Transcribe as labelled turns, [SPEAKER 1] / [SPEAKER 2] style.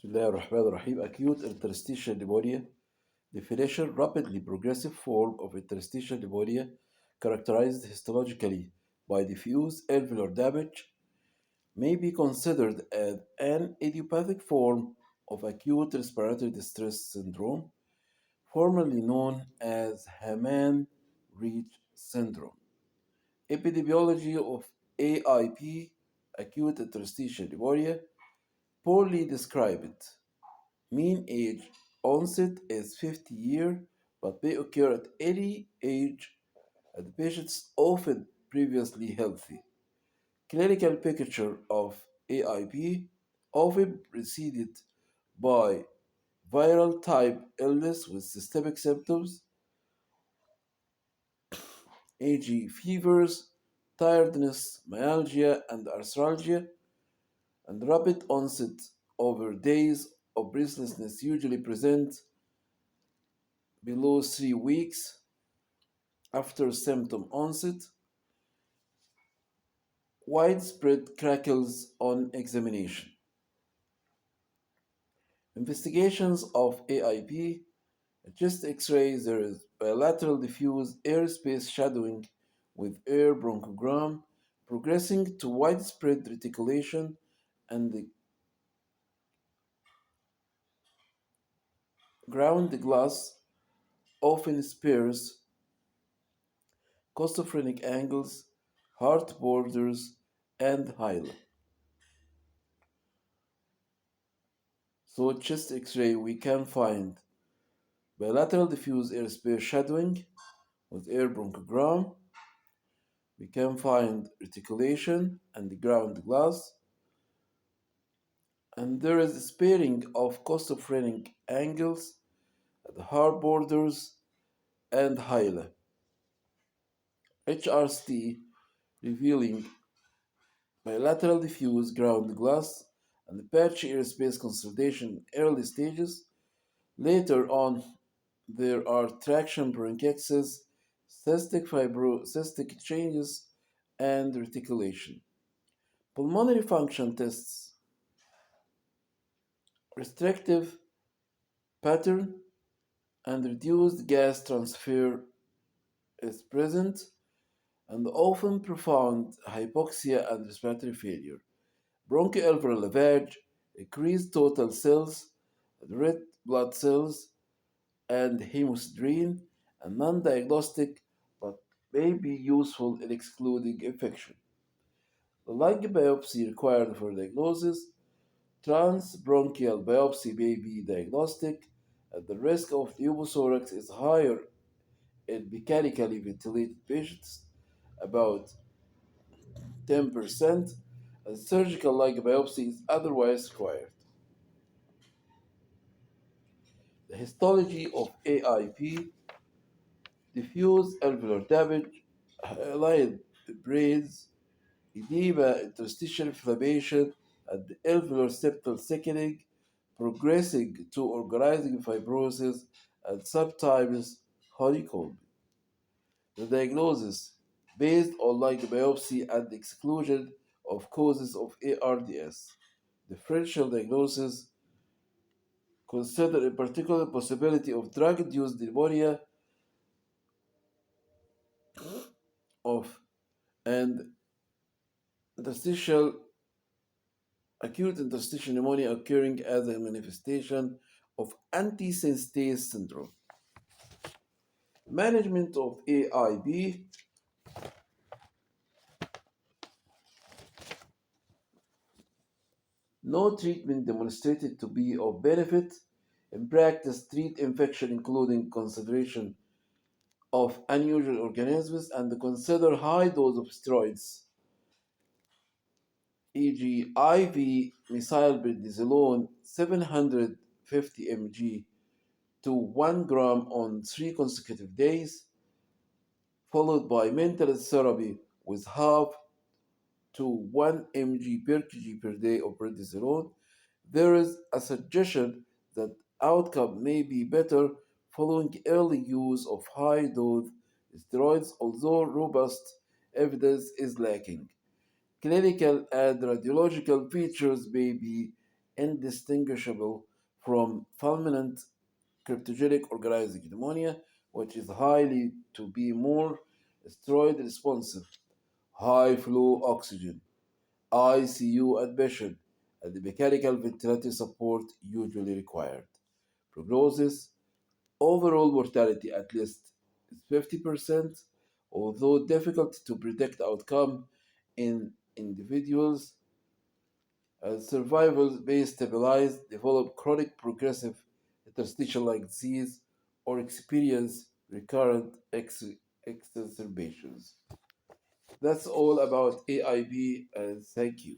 [SPEAKER 1] Bismillah ar-Rahman ar-Rahim. Acute interstitial pneumonia. Definition: rapidly progressive form of interstitial pneumonia characterized histologically by diffuse alveolar damage, may be considered as an idiopathic form of acute respiratory distress syndrome, formerly known as Haman-Reich syndrome. Epidemiology of AIP, acute interstitial pneumonia, poorly described. Mean age onset is 50 years, but may occur at any age, and the patients often previously healthy. Clinical picture of AIP often preceded by viral type illness with systemic symptoms, e.g., fevers, tiredness, myalgia, and arthralgia, and rapid onset over days of breathlessness usually present below 3 weeks after symptom onset, widespread crackles on examination. Investigations of AIP, chest x-ray, there is bilateral diffuse airspace shadowing with air bronchogram progressing to widespread reticulation and the ground glass often spares costophrenic angles, heart borders, and hyla. So chest x-ray we can find bilateral diffuse airspace shadowing with air bronchogram. We can find reticulation and the ground glass. And there is a sparing of costophrenic angles at the heart borders and hyla. HRCT revealing bilateral diffuse ground glass and patchy airspace consolidation in early stages. Later on, there are traction bronchiectasis, cystic changes, and reticulation. Pulmonary function tests restrictive pattern and reduced gas transfer is present, and often profound hypoxia and respiratory failure. Bronchoalveolar lavage, increased total cells, red blood cells, and hemosiderin, and non-diagnostic but may be useful in excluding infection. The lung biopsy required for diagnosis, transbronchial biopsy may be diagnostic, and the risk of pneumothorax is higher in mechanically ventilated patients, about 10%, and surgical lung biopsy is otherwise required. The histology of AIP: diffuse alveolar damage, highlighted braids, edema, interstitial inflammation, and alveolar septal thickening, progressing to organizing fibrosis and sometimes honeycomb. The diagnosis, based on lung biopsy and exclusion of causes of ARDS. Differential diagnosis consider in particular possibility of drug-induced pneumonia of and interstitial acute interstitial pneumonia occurring as a manifestation of antisynthetase syndrome. Management of AIB: no treatment demonstrated to be of benefit. In practice, treat infection including consideration of unusual organisms and consider high dose of steroids, e.g., IV methylprednisolone 750 mg to 1 gram on 3 consecutive days, followed by maintenance therapy with half to 1 mg per kg per day of prednisolone. There is a suggestion that outcome may be better following early use of high dose steroids, although robust evidence is lacking. Clinical and radiological features may be indistinguishable from fulminant cryptogenic organizing pneumonia, which is highly to be more steroid responsive, high flow oxygen, ICU admission, and the mechanical ventilator support usually required. Prognosis: overall mortality at least is 50%, although difficult to predict outcome in individuals as survival may stabilize, develop chronic progressive interstitial lung disease, or experience recurrent exacerbations. That's all about AIB, and thank you.